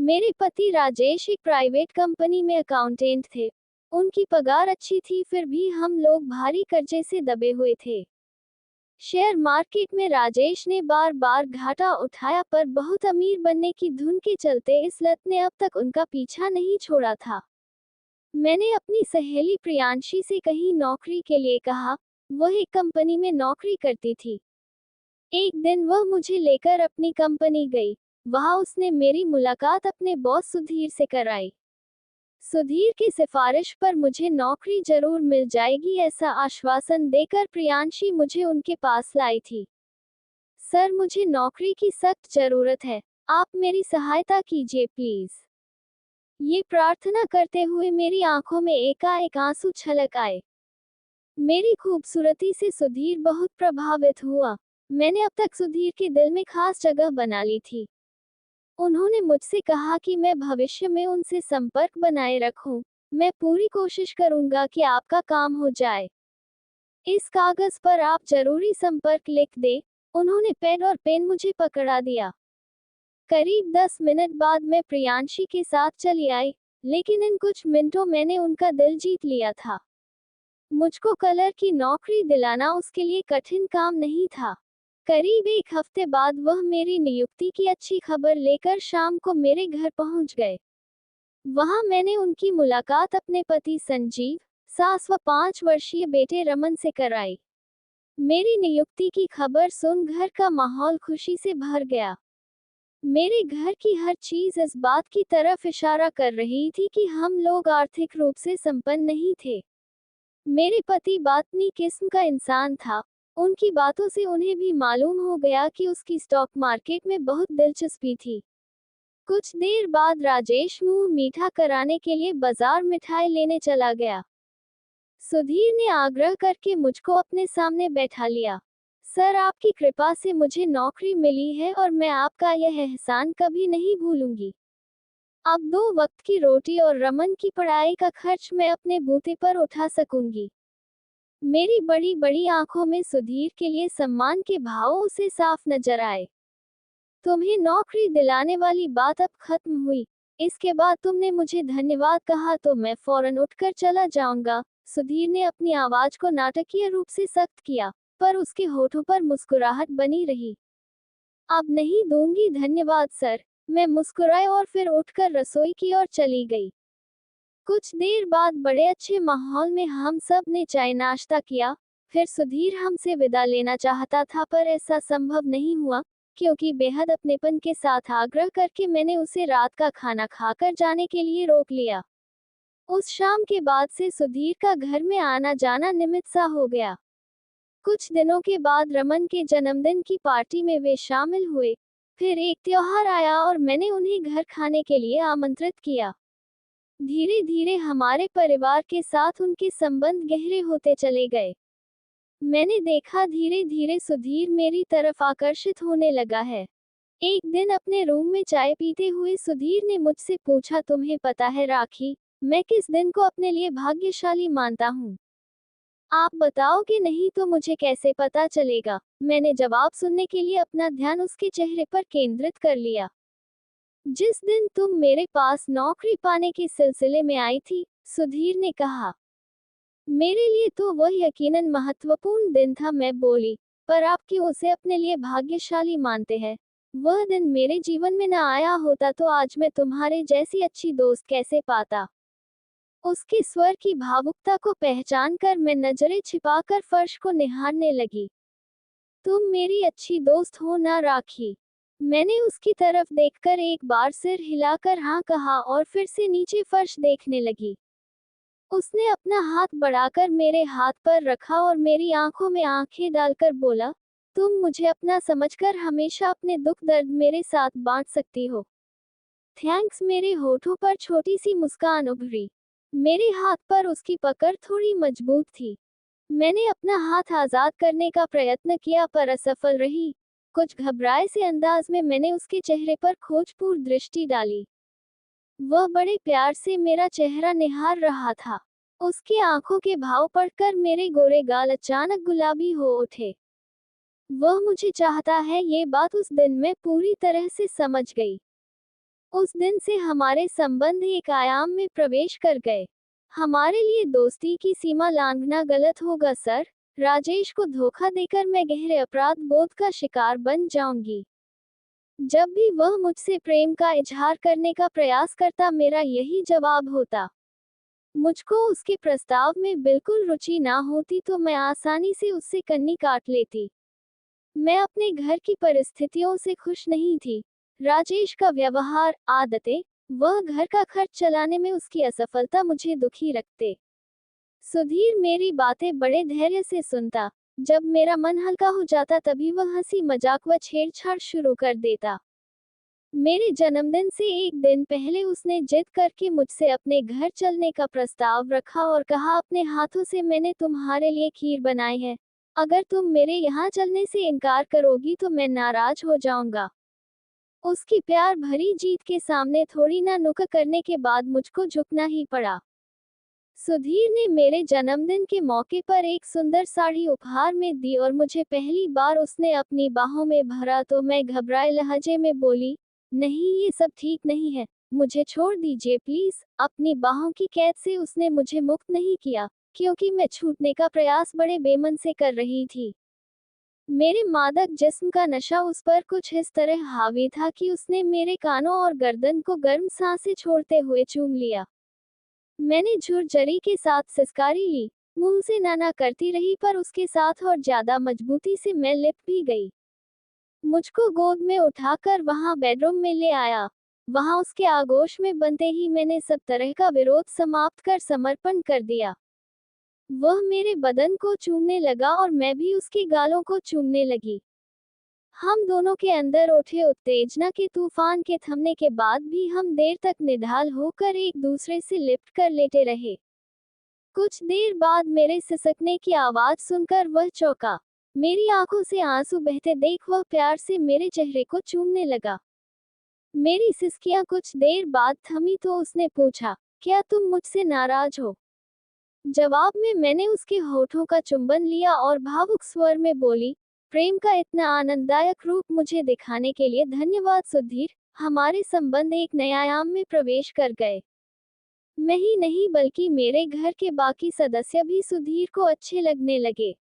मेरे पति राजेश एक प्राइवेट कंपनी में अकाउंटेंट थे। उनकी पगार अच्छी थी, फिर भी हम लोग भारी कर्जे से दबे हुए थे। शेयर मार्केट में राजेश ने बार बार घाटा उठाया, पर बहुत अमीर बनने की धुन के चलते इस लत ने अब तक उनका पीछा नहीं छोड़ा था। मैंने अपनी सहेली प्रियांशी से कहीं नौकरी के लिए कहा। वह एक कंपनी में नौकरी करती थी। एक दिन वह मुझे लेकर अपनी कंपनी गई। वहां उसने मेरी मुलाकात अपने बॉस सुधीर से कराई। सुधीर की सिफारिश पर मुझे नौकरी जरूर मिल जाएगी, ऐसा आश्वासन देकर प्रियांशी मुझे उनके पास लाई थी। सर, मुझे नौकरी की सख्त जरूरत है। आप मेरी सहायता कीजिए प्लीज। ये प्रार्थना करते हुए मेरी आंखों में एकाएक आंसू छलक आए। मेरी खूबसूरती से सुधीर बहुत प्रभावित हुआ। मैंने अब तक सुधीर के दिल में खास जगह बना ली थी। उन्होंने मुझसे कहा कि मैं भविष्य में उनसे संपर्क बनाए रखूं। मैं पूरी कोशिश करूंगा कि आपका काम हो जाए। इस कागज पर आप जरूरी संपर्क लिख दें। उन्होंने पेन और पेन मुझे पकड़ा दिया। करीब 10 मिनट बाद मैं प्रियांशी के साथ चली आई, लेकिन इन कुछ मिनटों मैंने उनका दिल जीत लिया था। मुझको कलर की नौकरी दिलाना उसके लिए कठिन काम नहीं था। करीब एक हफ्ते बाद वह मेरी नियुक्ति की अच्छी खबर लेकर शाम को मेरे घर पहुंच गए। वहां मैंने उनकी मुलाकात अपने पति संजीव, सास व 5 वर्षीय बेटे रमन से कराई। मेरी नियुक्ति की खबर सुन घर का माहौल खुशी से भर गया। मेरे घर की हर चीज इस बात की तरफ इशारा कर रही थी कि हम लोग आर्थिक रूप से संपन्न नहीं थे। मेरे पति बातनी किस्म का इंसान था। उनकी बातों से उन्हें भी मालूम हो गया कि उसकी स्टॉक मार्केट में बहुत दिलचस्पी थी। कुछ देर बाद राजेश मुंह मीठा कराने के लिए बाजार मिठाई लेने चला गया। सुधीर ने आग्रह करके मुझको अपने सामने बैठा लिया। सर, आपकी कृपा से मुझे नौकरी मिली है और मैं आपका यह एहसान कभी नहीं भूलूंगी। अब 2 वक्त की रोटी और रमन की पढ़ाई का खर्च मैं अपने बूते पर उठा सकूंगी। मेरी बड़ी बड़ी आंखों में सुधीर के लिए सम्मान के भाव उसे साफ नजर आए। तुम्हें नौकरी दिलाने वाली बात अब खत्म हुई। इसके बाद तुमने मुझे धन्यवाद कहा तो मैं फौरन उठकर चला जाऊंगा। सुधीर ने अपनी आवाज को नाटकीय रूप से सख्त किया, पर उसके होठों पर मुस्कुराहट बनी रही। अब नहीं दूंगी धन्यवाद सर, मैं मुस्कुराई और फिर उठकर रसोई की ओर चली गई। कुछ देर बाद बड़े अच्छे माहौल में हम सब ने चाय नाश्ता किया। फिर सुधीर हमसे विदा लेना चाहता था, पर ऐसा संभव नहीं हुआ, क्योंकि बेहद अपनेपन के साथ आग्रह करके मैंने उसे रात का खाना खाकर जाने के लिए रोक लिया। उस शाम के बाद से सुधीर का घर में आना जाना नियमित सा हो गया। कुछ दिनों के बाद रमन के जन्मदिन की पार्टी में वे शामिल हुए। फिर एक त्योहार आया और मैंने उन्हें घर खाने के लिए आमंत्रित किया। धीरे धीरे हमारे परिवार के साथ उनके संबंध गहरे होते चले गए। मैंने देखा धीरे धीरे सुधीर मेरी तरफ आकर्षित होने लगा है। एक दिन अपने रूम में चाय पीते हुए सुधीर ने मुझसे पूछा, तुम्हें पता है राखी, मैं किस दिन को अपने लिए भाग्यशाली मानता हूँ? आप बताओगे नहीं तो मुझे कैसे पता चलेगा? मैंने जवाब सुनने के लिए अपना ध्यान उसके चेहरे पर केंद्रित कर लिया। जिस दिन तुम मेरे पास नौकरी पाने के सिलसिले में आई थी, सुधीर ने कहा। मेरे लिए तो वह यकीनन महत्वपूर्ण दिन था, मैं बोली। पर आप क्यों उसे अपने लिए भाग्यशाली मानते हैं? वह दिन मेरे जीवन में न आया होता तो आज मैं तुम्हारे जैसी अच्छी दोस्त कैसे पाता? उसके स्वर की भावुकता को पहचान कर मैं नजरें छिपाकर फर्श को निहारने लगी। तुम मेरी अच्छी दोस्त हो ना राखी? मैंने उसकी तरफ देखकर एक बार सिर हिलाकर हाँ कहा और फिर से नीचे फर्श देखने लगी। उसने अपना हाथ बढ़ाकर मेरे हाथ पर रखा और मेरी आंखों में आंखें डालकर बोला, तुम मुझे अपना समझकर हमेशा अपने दुख दर्द मेरे साथ बांट सकती हो। थैंक्स। मेरे होठों पर छोटी सी मुस्कान उभरी। मेरे हाथ पर उसकी पकड़ थोड़ी मजबूत थी। मैंने अपना हाथ आजाद करने का प्रयत्न किया, पर असफल रही। कुछ घबराए से अंदाज में मैंने उसके चेहरे पर खोजपूर्ण दृष्टि डाली। वह बड़े प्यार से मेरा चेहरा निहार रहा था। उसकी आंखों के भाव पढ़कर मेरे गोरे गाल अचानक गुलाबी हो उठे। वह मुझे चाहता है, ये बात उस दिन मैं पूरी तरह से समझ गई। उस दिन से हमारे संबंध एक आयाम में प्रवेश कर गए। हमारे लिए दोस्ती की सीमा लांघना गलत होगा सर। राजेश को धोखा देकर मैं गहरे अपराध बोध का शिकार बन जाऊंगी। जब भी वह मुझसे प्रेम का इजहार करने का प्रयास करता, मेरा यही जवाब होता। मुझको उसके प्रस्ताव में बिल्कुल रुचि ना होती तो मैं आसानी से उससे कन्नी काट लेती। मैं अपने घर की परिस्थितियों से खुश नहीं थी। राजेश का व्यवहार, आदतें, वह घर का खर्च चलाने में उसकी असफलता मुझे दुखी रखते। सुधीर मेरी बातें बड़े धैर्य से सुनता। जब मेरा मन हल्का हो जाता तभी वह हंसी मजाक व छेड़छाड़ शुरू कर देता। मेरे जन्मदिन से एक दिन पहले उसने जिद करके मुझसे अपने घर चलने का प्रस्ताव रखा और कहा, अपने हाथों से मैंने तुम्हारे लिए खीर बनाई है। अगर तुम मेरे यहाँ चलने से इनकार करोगी तो मैं नाराज हो जाऊंगा। उसकी प्यार भरी जीत के सामने थोड़ी ना नुक्क करने के बाद मुझको झुकना ही पड़ा। सुधीर ने मेरे जन्मदिन के मौके पर एक सुंदर साड़ी उपहार में दी और मुझे पहली बार उसने अपनी बाहों में भरा तो मैं घबराए लहजे में बोली, नहीं, ये सब ठीक नहीं है, मुझे छोड़ दीजिए प्लीज। अपनी बाहों की कैद से उसने मुझे मुक्त नहीं किया, क्योंकि मैं छूटने का प्रयास बड़े बेमन से कर रही थी। मेरे मादक जिस्म का नशा उस पर कुछ इस तरह हावी था कि उसने मेरे कानों और गर्दन को गर्म सांसें छोड़ते हुए चूम लिया। मैंने झुरझरी के साथ सिसकारी ली, मुंह से नाना करती रही, पर उसके साथ और ज्यादा मजबूती से मैं लिप भी गई। मुझको गोद में उठाकर वहां बेडरूम में ले आया। वहां उसके आगोश में बनते ही मैंने सब तरह का विरोध समाप्त कर समर्पण कर दिया। वह मेरे बदन को चूमने लगा और मैं भी उसके गालों को चूमने लगी। हम दोनों के अंदर उठे उत्तेजना के तूफान के थमने के बाद भी हम देर तक निढाल होकर एक दूसरे से लिपट कर लेटे रहे। कुछ देर बाद मेरे सिसकने की आवाज सुनकर वह चौंका। मेरी आंखों से आंसू बहते देख वह प्यार से मेरे चेहरे को चूमने लगा। मेरी सिसकियां कुछ देर बाद थमी तो उसने पूछा, क्या तुम मुझसे नाराज हो? जवाब में मैंने उसके होठों का चुंबन लिया और भावुक स्वर में बोली, प्रेम का इतना आनंददायक रूप मुझे दिखाने के लिए धन्यवाद सुधीर। हमारे संबंध एक नए आयाम में प्रवेश कर गए। मैं ही नहीं बल्कि मेरे घर के बाकी सदस्य भी सुधीर को अच्छे लगने लगे।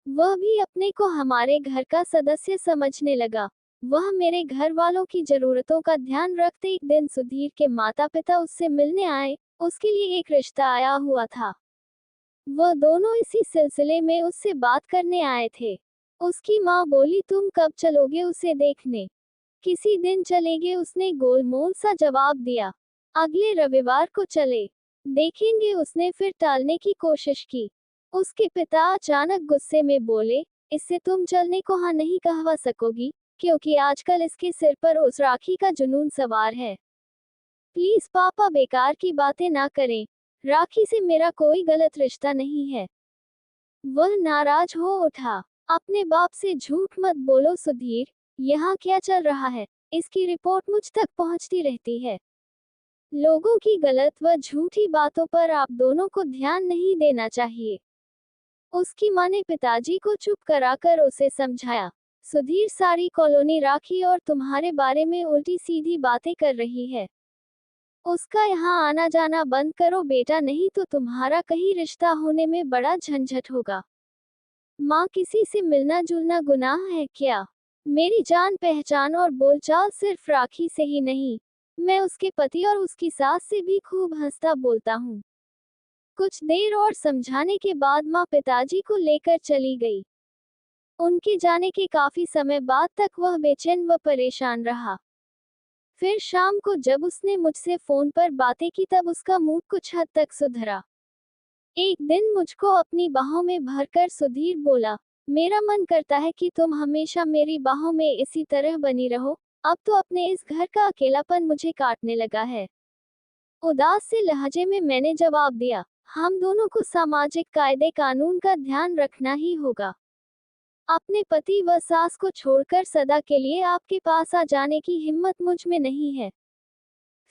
वह भी अपने को हमारे घर का सदस्य समझने लगा। वह मेरे घर वालों की जरूरतों का ध्यान रखते। एक दिन सुधीर के माता पिता उससे मिलने आए। उसके लिए एक रिश्ता आया हुआ था। वह दोनों इसी सिलसिले में उससे बात करने आए थे। उसकी माँ बोली, तुम कब चलोगे उसे देखने? किसी दिन चलेंगे, उसने गोलमोल सा जवाब दिया। अगले रविवार को चले देखेंगे, उसने फिर टालने की कोशिश की। उसके पिता अचानक गुस्से में बोले, इससे तुम चलने को हाँ नहीं कहवा सकोगी, क्योंकि आजकल इसके सिर पर उस राखी का जुनून सवार है। प्लीज पापा, बेकार की बातें ना करें। राखी से मेरा कोई गलत रिश्ता नहीं है। वह नाराज हो उठा। अपने बाप से झूठ मत बोलो सुधीर। यहाँ क्या चल रहा है, इसकी रिपोर्ट मुझ तक पहुँचती रहती है। लोगों की गलत व झूठी बातों पर आप दोनों को ध्यान नहीं देना चाहिए। उसकी मां ने पिताजी को चुप कराकर उसे समझाया। सुधीर सारी कॉलोनी राखी और तुम्हारे बारे में उल्टी सीधी बातें कर रही है। उसका यहाँ आना जाना बंद करो बेटा, नहीं तो तुम्हारा कहीं रिश्ता होने में बड़ा झंझट होगा। माँ, किसी से मिलना जुलना गुनाह है क्या? मेरी जान पहचान और बोलचाल सिर्फ राखी से ही नहीं, मैं उसके पति और उसकी सास से भी खूब हंसता बोलता हूँ। कुछ देर और समझाने के बाद माँ पिताजी को लेकर चली गई। उनके जाने के काफी समय बाद तक वह बेचैन व परेशान रहा। फिर शाम को जब उसने मुझसे फोन पर बातें की तब उसका मूड कुछ हद तक सुधरा। एक दिन मुझको अपनी बाहों में भरकर सुधीर बोला, मेरा मन करता है कि तुम हमेशा मेरी बाहों में इसी तरह बनी रहो। अब तो अपने इस घर का अकेलापन मुझे काटने लगा है। उदास से लहजे में मैंने जवाब दिया, हम दोनों को सामाजिक कायदे कानून का ध्यान रखना ही होगा। अपने पति व सास को छोड़कर सदा के लिए आपके पास आ जाने की हिम्मत मुझ में नहीं है।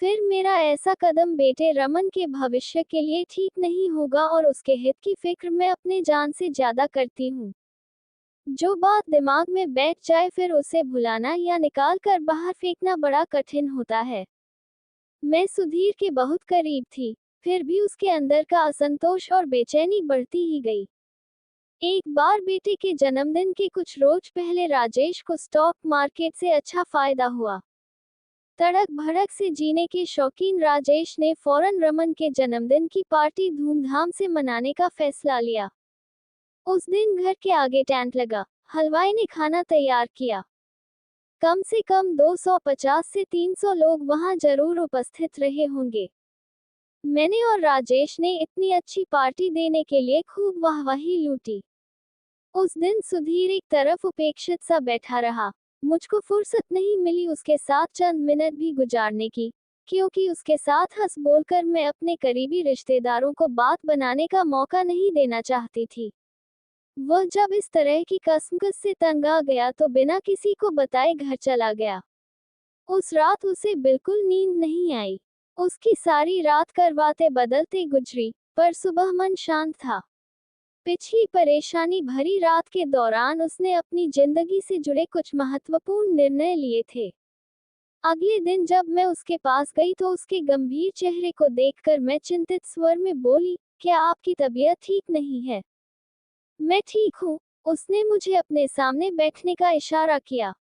फिर मेरा ऐसा कदम बेटे रमन के भविष्य के लिए ठीक नहीं होगा और उसके हित की फिक्र मैं अपने जान से ज्यादा करती हूँ। जो बात दिमाग में बैठ जाए फिर उसे भुलाना या निकाल कर बाहर फेंकना बड़ा कठिन होता है। मैं सुधीर के बहुत करीब थी, फिर भी उसके अंदर का असंतोष और बेचैनी बढ़ती ही गई। एक बार बेटे के जन्मदिन के कुछ रोज पहले राजेश को स्टॉक मार्केट से अच्छा फायदा हुआ। तड़क भड़क से जीने के शौकीन राजेश ने फौरन रमन के जन्मदिन की पार्टी धूमधाम से मनाने का फैसला लिया। उस दिन घर के आगे टेंट लगा, हलवाई ने खाना तैयार किया। कम से कम 250 से 300 लोग वहां जरूर उपस्थित रहे होंगे। मैंने और राजेश ने इतनी अच्छी पार्टी देने के लिए खूब वाहवाही लूटी। उस दिन सुधीर एक तरफ उपेक्षित सा बैठा रहा। मुझको फुर्सत नहीं मिली उसके साथ चंद मिनट भी गुजारने की, क्योंकि उसके साथ हंस बोलकर मैं अपने करीबी रिश्तेदारों को बात बनाने का मौका नहीं देना चाहती थी। वह जब इस तरह की कसमकस से तंग आ गया तो बिना किसी को बताए घर चला गया। उस रात उसे बिल्कुल नींद नहीं आई। उसकी सारी रात करवाते बदलते गुजरी, पर सुबह मन शांत था। पिछली परेशानी भरी रात के दौरान उसने अपनी जिंदगी से जुड़े कुछ महत्वपूर्ण निर्णय लिए थे। अगले दिन जब मैं उसके पास गई तो उसके गंभीर चेहरे को देखकर मैं चिंतित स्वर में बोली, क्या आपकी तबीयत ठीक नहीं है? मैं ठीक हूँ, उसने मुझे अपने सामने बैठने का इशारा किया।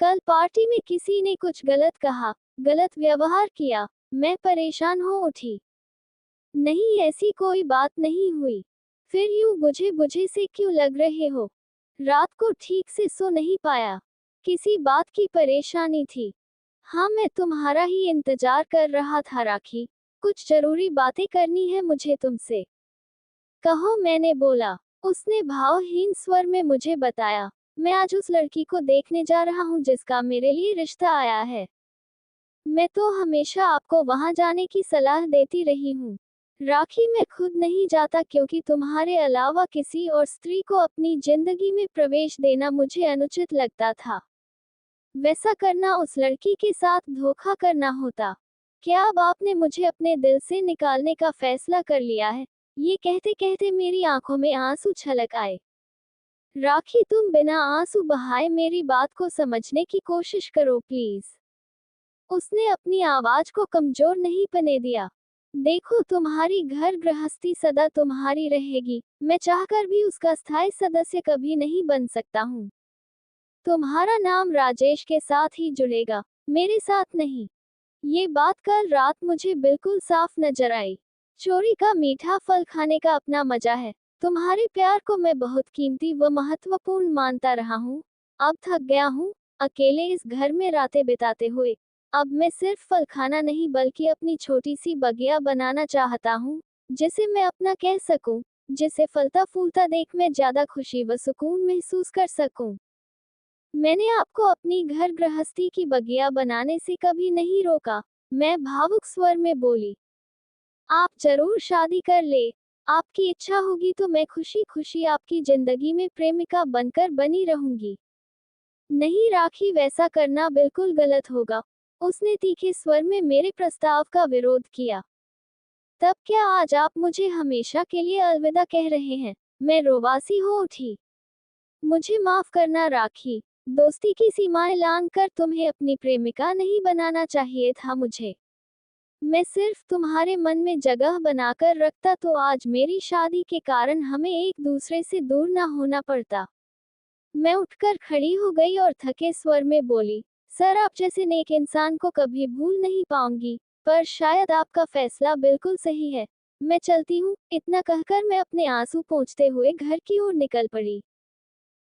कल पार्टी में किसी ने कुछ गलत कहा, गलत व्यवहार किया, मैं परेशान हो उठी। नहीं, ऐसी कोई बात नहीं हुई। फिर यूं बुझे बुझे से क्यों लग रहे हो? रात को ठीक से सो नहीं पाया? किसी बात की परेशानी थी? हाँ, मैं तुम्हारा ही इंतजार कर रहा था राखी। कुछ जरूरी बातें करनी है मुझे तुमसे। कहो, मैंने बोला। उसने भावहीन स्वर में मुझे बताया, मैं आज उस लड़की को देखने जा रहा हूँ जिसका मेरे लिए रिश्ता आया है। मैं तो हमेशा आपको वहां जाने की सलाह देती रही हूँ राखी, मैं खुद नहीं जाता क्योंकि तुम्हारे अलावा किसी और स्त्री को अपनी जिंदगी में प्रवेश देना मुझे अनुचित लगता था। वैसा करना उस लड़की के साथ धोखा करना होता। क्या अब आपने मुझे अपने दिल से निकालने का फैसला कर लिया है? ये कहते कहते मेरी आंखों में आंसू छलक आए। राखी, तुम बिना आंसू बहाए मेरी बात को समझने की कोशिश करो प्लीज। उसने अपनी आवाज को कमजोर नहीं पने दिया। देखो, तुम्हारी घर गृहस्थी सदा तुम्हारी रहेगी, मैं चाहकर भी उसका स्थायी सदस्य कभी नहीं बन सकता हूँ। तुम्हारा नाम राजेश के साथ ही जुड़ेगा, मेरे साथ नहीं। ये बात कल रात मुझे बिल्कुल साफ नजर आई। चोरी का मीठा फल खाने का अपना मजा है। तुम्हारे प्यार को मैं बहुत कीमती व महत्वपूर्ण मानता रहा हूँ। अब थक गया हूँ अकेले इस घर में रातें बिताते हुए। अब मैं सिर्फ फल खाना नहीं बल्कि अपनी छोटी सी बगिया बनाना चाहता हूँ, जिसे मैं अपना कह सकूं, जिसे फलता फूलता देख मैं ज्यादा खुशी व सुकून महसूस कर सकूं। मैंने आपको अपनी घर गृहस्थी की बगिया बनाने से कभी नहीं रोका, मैं भावुक स्वर में बोली। आप जरूर शादी कर ले। आपकी इच्छा होगी तो मैं खुशी खुशी आपकी जिंदगी में प्रेमिका बनकर बनी रहूंगी। नहीं राखी, वैसा करना बिल्कुल गलत होगा। उसने तीखे स्वर में मेरे प्रस्ताव का विरोध किया। तब क्या आज आप मुझे हमेशा के लिए अलविदा कह रहे हैं? मैं रोवासी हो उठी। मुझे माफ करना राखी, दोस्ती की सीमाएं लांघकर तुम्हें अपनी प्रेमिका नहीं बनाना चाहिए था मुझे। मैं सिर्फ तुम्हारे मन में जगह बनाकर रखता तो आज मेरी शादी के कारण हमें एक दूसरे से दूर ना होना पड़ता। मैं उठकर खड़ी हो गई और थके स्वर में बोली, सर, आप जैसे नेक इंसान को कभी भूल नहीं पाऊंगी, पर शायद आपका फैसला बिल्कुल सही है। मैं चलती हूँ। इतना कहकर मैं अपने आंसू पोंछते हुए घर की ओर निकल पड़ी।